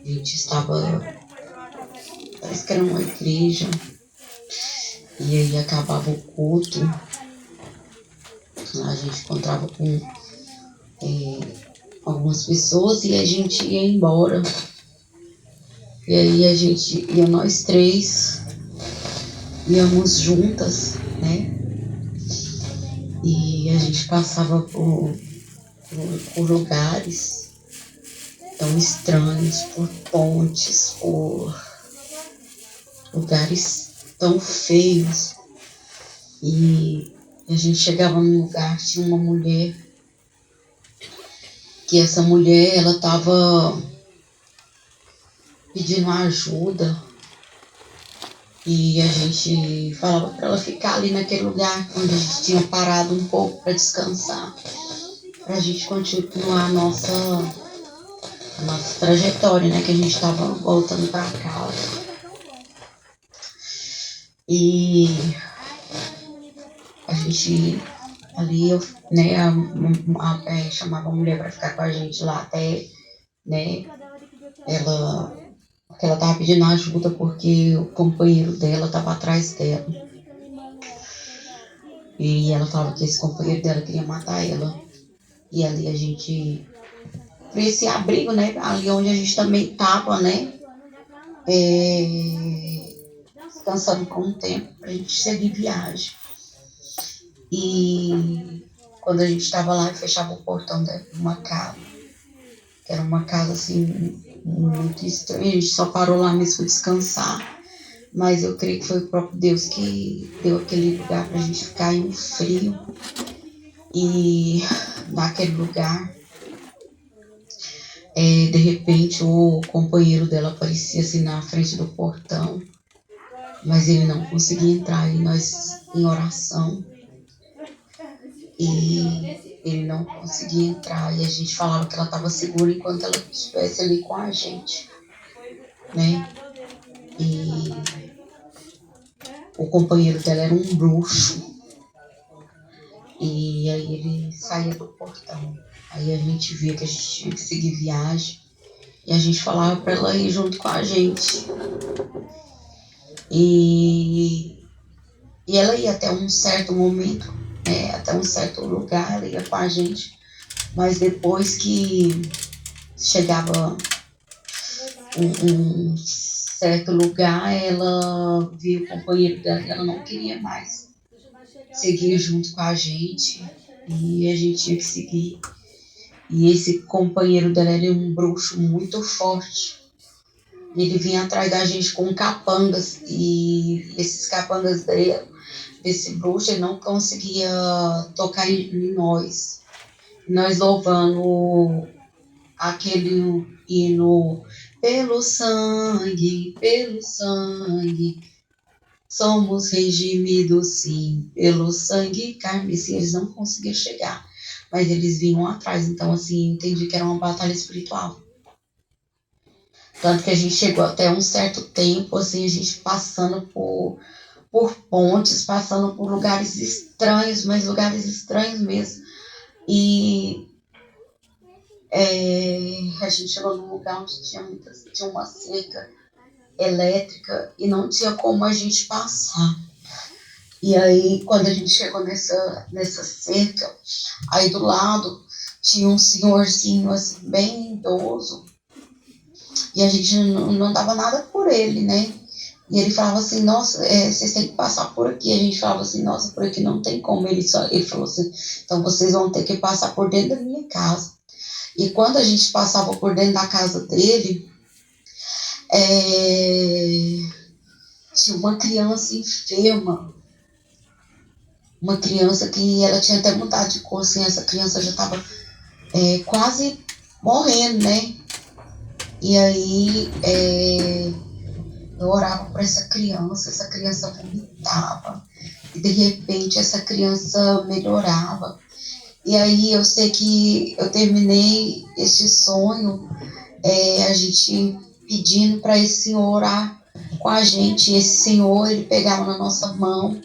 A gente estava, parece que era uma igreja, e aí acabava o culto, a gente encontrava com algumas pessoas e a gente ia embora. E aí a gente ia, nós três, íamos juntas, né? E a gente passava por lugares tão estranhos, por pontes, por lugares tão feios. E a gente chegava num lugar, tinha uma mulher, que essa mulher, ela estava pedindo ajuda, e a gente falava para ela ficar ali naquele lugar onde a gente tinha parado um pouco para descansar, para a gente continuar a nossa trajetória, né, que a gente estava voltando para casa. E a gente ali, né, chamava a mulher para ficar com a gente lá até, né, porque ela estava pedindo ajuda porque o companheiro dela estava atrás dela. E ela falava que esse companheiro dela queria matar ela. E ali a gente, por esse abrigo, né, ali onde a gente também estava, né, descansando por um tempo para a gente seguir viagem. E quando a gente estava lá e fechava o portão de uma casa, que era uma casa assim muito estranha, a gente só parou lá mesmo para descansar. Mas eu creio que foi o próprio Deus que deu aquele lugar para a gente ficar em um frio. E naquele lugar, de repente o companheiro dela aparecia assim na frente do portão, mas ele não conseguia entrar, e nós em oração, e ele não conseguia entrar, e a gente falava que ela estava segura enquanto ela estivesse ali com a gente, né? E o companheiro dela era um bruxo, e aí ele saía do portão. Aí a gente via que a gente tinha que seguir viagem, e a gente falava para ela ir junto com a gente. E ela ia até um certo momento, né, até um certo lugar, ela ia com a gente, mas depois que chegava um certo lugar, ela viu o companheiro dela, ela não queria mais seguir junto com a gente, e a gente tinha que seguir. E esse companheiro dela era um bruxo muito forte. Ele vinha atrás da gente com capangas, e esses capangas desse bruxo, ele não conseguia tocar em nós. Nós louvando aquele hino, pelo sangue, somos redimidos sim, pelo sangue carmesim. Eles não conseguiam chegar, mas eles vinham atrás. Então, assim, entendi que era uma batalha espiritual. Tanto que a gente chegou até um certo tempo, assim, a gente passando por pontes, passando por lugares estranhos, mas lugares estranhos mesmo. E a gente chegou num lugar onde tinha uma cerca elétrica e não tinha como a gente passar. E aí, quando a gente chegou nessa cerca, aí do lado tinha um senhorzinho assim, bem idoso, e a gente não dava nada por ele, né? E ele falava assim, nossa, vocês têm que passar por aqui. A gente falava assim, nossa, por aqui não tem como. Ele falou assim, então vocês vão ter que passar por dentro da minha casa. E quando a gente passava por dentro da casa dele, tinha uma criança enferma, uma criança que ela tinha até mudado de cor, assim, essa criança já estava quase morrendo, né? E aí eu orava por essa criança vomitava, e de repente essa criança melhorava. E aí eu sei que eu terminei este sonho, a gente pedindo para esse senhor orar com a gente. E esse senhor, ele pegava na nossa mão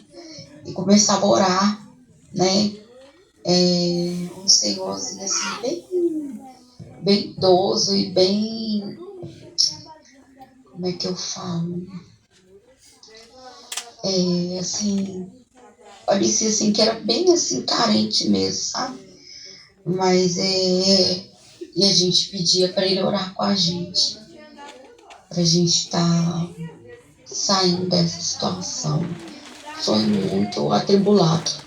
e começava a orar, né? Um senhorzinho assim, bem idoso e bem como é que eu falo? Assim, parecia assim que era bem assim, carente mesmo, sabe? Mas e a gente pedia para ele orar com a gente, pra gente estar saindo dessa situação. Foi muito atribulado.